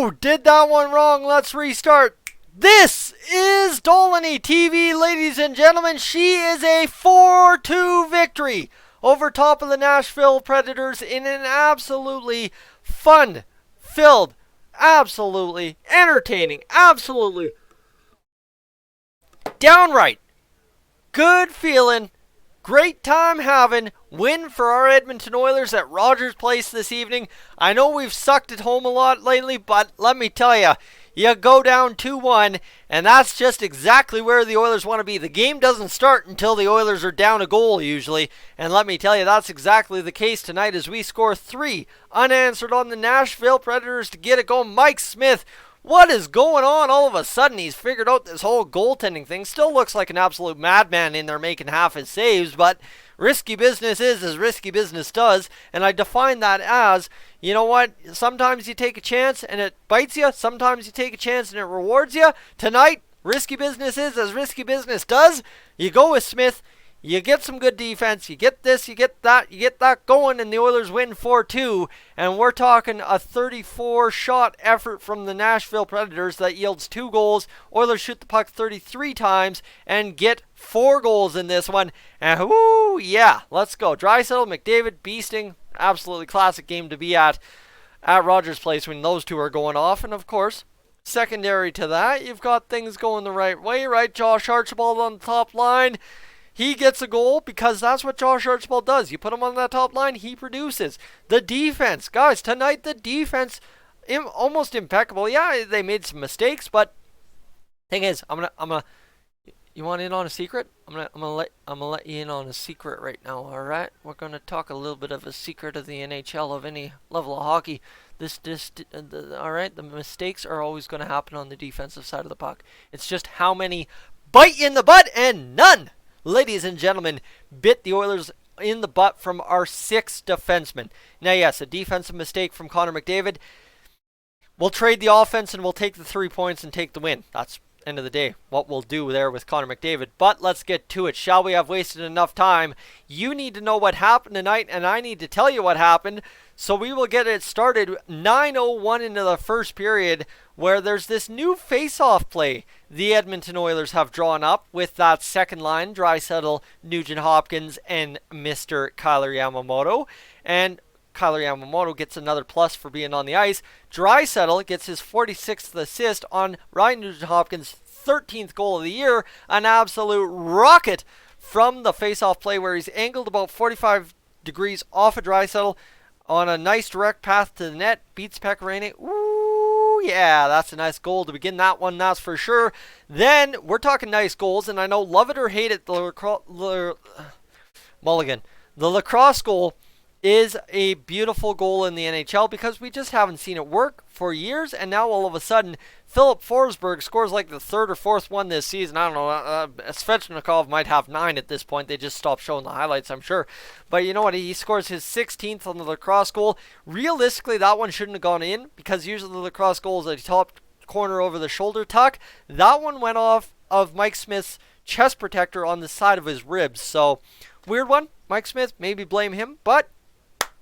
Whoa! Did that one wrong. Let's restart. This is Dolynny TV, ladies and gentlemen. She is a 4-2 victory over top of the Nashville Predators in an absolutely fun-filled, absolutely entertaining, absolutely downright good feeling, great time having win for our Edmonton Oilers at Rogers Place this evening. I know we've sucked at home a lot lately, but let me tell you, you go down 2-1, and that's just exactly where the Oilers want to be. The game doesn't start until the Oilers are down a goal usually, and let me tell you, that's exactly the case tonight as we score 3 unanswered on the Nashville Predators to get it going. Mike Smith, what is going on? All of a sudden, he's figured out this whole goaltending thing. Still looks like an absolute madman in there making half his saves, but risky business is as risky business does, and I define that as, you know what, sometimes you take a chance and it bites you, sometimes you take a chance and it rewards you. Tonight, risky business is as risky business does. You go with Smith, you get some good defense, you get this, you get that going, and the Oilers win 4-2, and we're talking a 34-shot effort from the Nashville Predators that yields 2 goals. Oilers shoot the puck 33 times and get 4 goals in this one, and whoo, yeah, let's go. Draisaitl, McDavid, beasting, absolutely classic game to be at Rogers Place when those two are going off, and of course, secondary to that, you've got things going the right way, right? Josh Archibald on the top line. He gets a goal because that's what Josh Archibald does. You put him on that top line, he produces. The defense, guys, tonight the defense, almost impeccable. Yeah, they made some mistakes, but thing is, I'm gonna. You want in on a secret? I'm gonna let you in on a secret right now. All right, we're gonna talk a little bit of a secret of the NHL of any level of hockey. All right, the mistakes are always gonna happen on the defensive side of the puck. It's just how many bite you in the butt and none, ladies and gentlemen, bit the Oilers in the butt from our 6 defensemen. Now, yes, a defensive mistake from Connor McDavid. We'll trade the offense and we'll take the 3 points and take the win. That's, end of the day, what we'll do there with Connor McDavid. But let's get to it. Shall we? Have wasted enough time. You need to know what happened tonight, and I need to tell you what happened. So we will get it started 9:01 into the first period, where there's this new face-off play the Edmonton Oilers have drawn up with that second line, Draisaitl, Nugent-Hopkins, and Mr. Kyler Yamamoto. And Kyler Yamamoto gets another plus for being on the ice. Draisaitl gets his 46th assist on Ryan Nugent-Hopkins' 13th goal of the year. An absolute rocket from the face-off play where he's angled about 45 degrees off of Draisaitl on a nice direct path to the net. Beats Pecorine. Ooh, yeah, that's a nice goal to begin that one, that's for sure. Then, we're talking nice goals, and I know, love it or hate it, the lacrosse goal is a beautiful goal in the NHL because we just haven't seen it work for years, and now all of a sudden, Philip Forsberg scores like the 3rd or 4th one this season. I don't know, Svechnikov might have 9 at this point. They just stopped showing the highlights, I'm sure. But you know what? He scores his 16th on the lacrosse goal. Realistically, that one shouldn't have gone in because usually the lacrosse goal is a top corner over the shoulder tuck. That one went off of Mike Smith's chest protector on the side of his ribs. So, weird one. Mike Smith, maybe blame him, but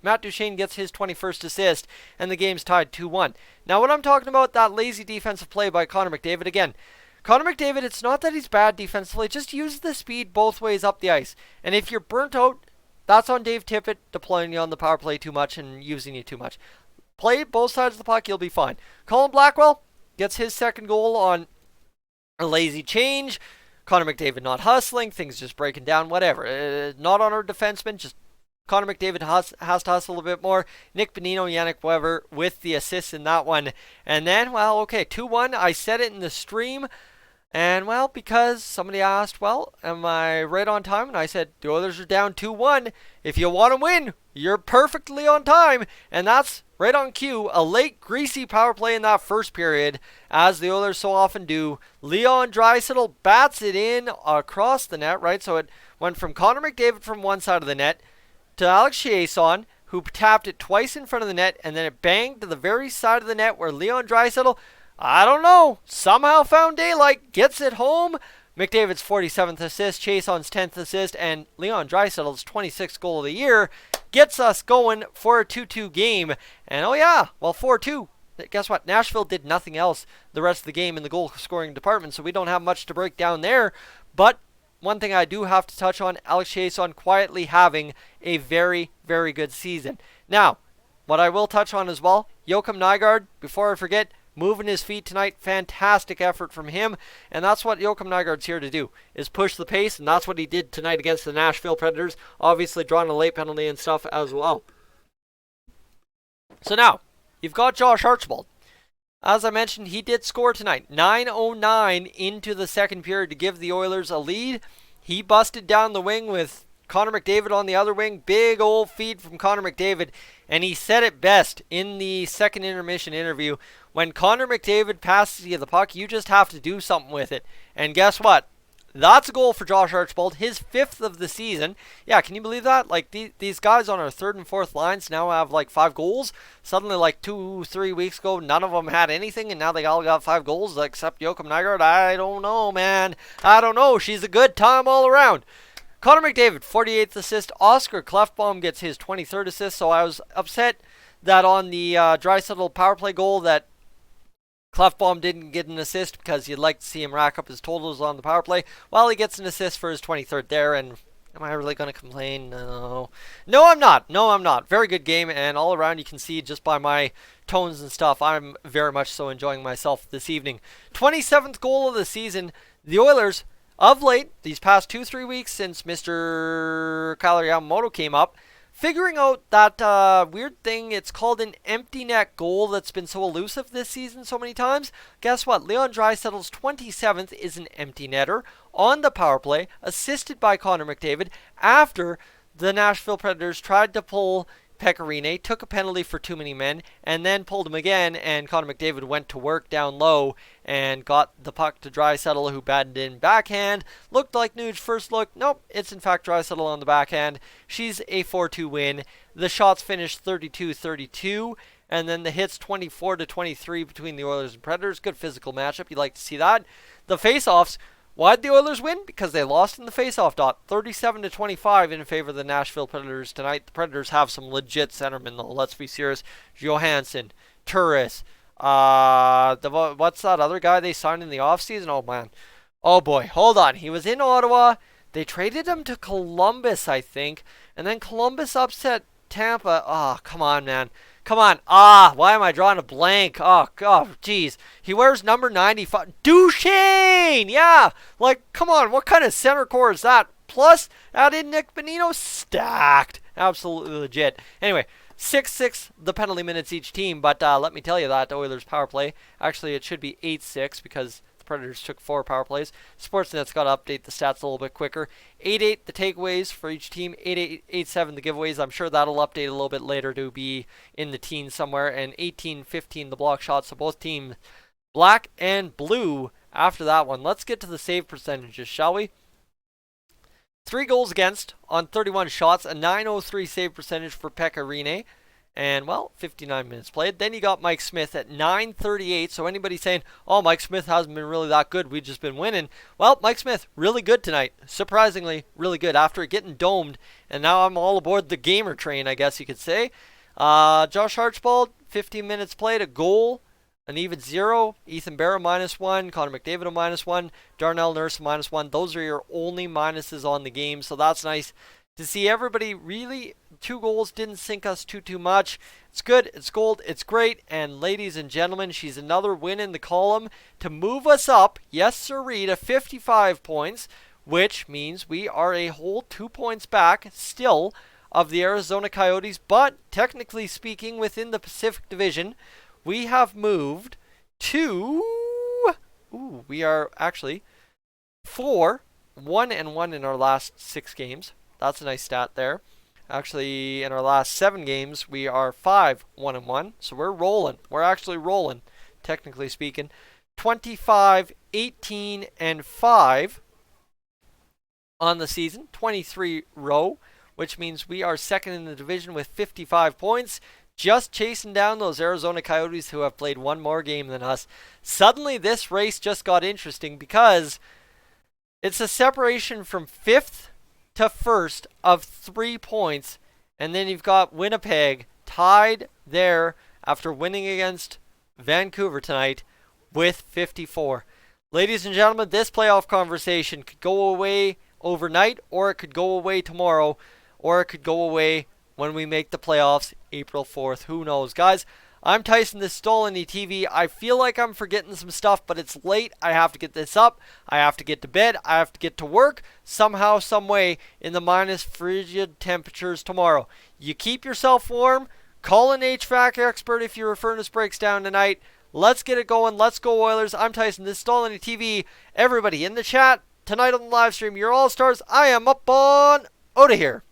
Matt Duchene gets his 21st assist, and the game's tied 2-1. Now, what I'm talking about, that lazy defensive play by Connor McDavid, again, Connor McDavid, it's not that he's bad defensively, just use the speed both ways up the ice. And if you're burnt out, that's on Dave Tippett deploying you on the power play too much and using you too much. Play both sides of the puck, you'll be fine. Colin Blackwell gets his 2nd goal on a lazy change. Connor McDavid not hustling, things just breaking down, whatever. Not on our defenseman, just Connor McDavid has to hustle a bit more. Nick Bonino, Yannick Weber with the assists in that one. And then, well, okay, 2-1. I said it in the stream. And, well, because somebody asked, well, am I right on time? And I said, the Oilers are down 2-1. If you want to win, you're perfectly on time. And that's right on cue. A late, greasy power play in that first period, as the Oilers so often do. Leon Draisaitl bats it in across the net, right? So it went from Connor McDavid from one side of the net to Alex Chiasson, who tapped it twice in front of the net, and then it banged to the very side of the net where Leon Draisaitl, I don't know, somehow found daylight, gets it home. McDavid's 47th assist, Chiasson's 10th assist, and Leon Draisaitl's 26th goal of the year gets us going for a 2-2 game. And oh yeah, well, 4-2. guess what? Nashville did nothing else the rest of the game in the goal scoring department, so we don't have much to break down there. But one thing I do have to touch on, Alex Chiasson quietly having a very, very good season. Now, what I will touch on as well, Joakim Nygard, before I forget, moving his feet tonight, fantastic effort from him, and that's what Joakim Nygard's here to do, is push the pace, and that's what he did tonight against the Nashville Predators, obviously drawing a late penalty and stuff as well. So now, you've got Josh Archibald. As I mentioned, he did score tonight. 9:09 into the second period to give the Oilers a lead. He busted down the wing with Connor McDavid on the other wing. Big old feed from Connor McDavid. And he said it best in the second intermission interview. When Connor McDavid passes you the puck, you just have to do something with it. And guess what? That's a goal for Josh Archibald, his 5th of the season. Yeah, can you believe that? Like, these guys on our 3rd and 4th lines now have, like, 5 goals. Suddenly, like, 2-3 weeks ago, none of them had anything, and now they all got 5 goals, except Joakim Nygard. I don't know, man. I don't know. She's a good time all around. Connor McDavid, 48th assist. Oscar Klefbom gets his 23rd assist, so I was upset that on the Draisaitl power play goal that Klefbom didn't get an assist because you'd like to see him rack up his totals on the power play. Well, he gets an assist for his 23rd there, and am I really going to complain? No. No, I'm not. No, I'm not. Very good game, and all around you can see just by my tones and stuff, I'm very much so enjoying myself this evening. 27th goal of the season. The Oilers, of late, these past 2-3 weeks since Mr. Kailer Yamamoto came up, figuring out that weird thing, it's called an empty net goal that's been so elusive this season so many times. Guess what? Leon Draisaitl's 27th is an empty netter on the power play, assisted by Connor McDavid, after the Nashville Predators tried to pull Pekka Rinne, took a penalty for too many men, and then pulled him again, and Connor McDavid went to work down low and got the puck to Draisaitl, who batted in backhand. Looked like Nuge first look. Nope, it's in fact Draisaitl on the backhand. She's a 4-2 win. The shots finished 32-32, and then the hits 24-23 between the Oilers and Predators. Good physical matchup. You like to see that. The face-offs. Why'd the Oilers win? Because they lost in the face-off dot. 37-25 in favor of the Nashville Predators tonight. The Predators have some legit centermen, though. Let's be serious. Johansson, Turris, what's that other guy they signed in the offseason? Oh, man. Oh, boy. Hold on. He was in Ottawa. They traded him to Columbus, I think. And then Columbus upset Tampa. Oh, come on, man. Come on. Why am I drawing a blank? Oh, God, jeez. He wears number 95. Duchesne! Yeah! Like, come on. What kind of center core is that? Plus, add in Nick Bonino. Stacked. Absolutely legit. Anyway, 6-6 the penalty minutes each team. But let me tell you that Oilers power play. Actually, it should be 8-6 because Predators took 4 power plays. Sportsnet's got to update the stats a little bit quicker. 8-8 the takeaways for each team. 8-7 the giveaways. I'm sure that'll update a little bit later to be in the teens somewhere. And 18-15 the block shots. So both teams black and blue after that one. Let's get to the save percentages, shall we? 3 goals against on 31 shots. A .903 save percentage for Pekka Rinne. And, well, 59 minutes played. Then you got Mike Smith at .938. So anybody saying, oh, Mike Smith hasn't been really that good, we've just been winning. Well, Mike Smith, really good tonight. Surprisingly, really good after getting domed. And now I'm all aboard the gamer train, I guess you could say. Josh Archibald, 15 minutes played, a goal, an even 0. Ethan Bear, -1. Connor McDavid, -1. Darnell Nurse, -1. Those are your only minuses on the game, so that's nice to see. Everybody really, 2 goals didn't sink us too much. It's good, it's gold, it's great. And ladies and gentlemen, she's another win in the column to move us up, yes sirree, to 55 points, which means we are a whole 2 points back still of the Arizona Coyotes. But technically speaking, within the Pacific Division, we have moved to, we are actually 4-1-1 in our last 6 games. That's a nice stat there. Actually, in our last 7 games, we are 5-1-1. So we're rolling. We're actually rolling, technically speaking. 25-18-5 on the season. 23 row, which means we are second in the division with 55 points. Just chasing down those Arizona Coyotes who have played 1 more game than us. Suddenly, this race just got interesting because it's a separation from 5th to 1st of 3 points, and then you've got Winnipeg tied there after winning against Vancouver tonight with 54. Ladies and gentlemen, this playoff conversation could go away overnight, or it could go away tomorrow, or it could go away when we make the playoffs April 4th. Who knows? Guys, I'm Tyson, this is Dolynny TV. I feel like I'm forgetting some stuff, but it's late. I have to get this up. I have to get to bed. I have to get to work somehow, some way in the minus frigid temperatures tomorrow. You keep yourself warm. Call an HVAC expert if your furnace breaks down tonight. Let's get it going. Let's go Oilers. I'm Tyson, this is Dolynny TV. Everybody in the chat, tonight on the live stream, you're all stars. I am up on out of here.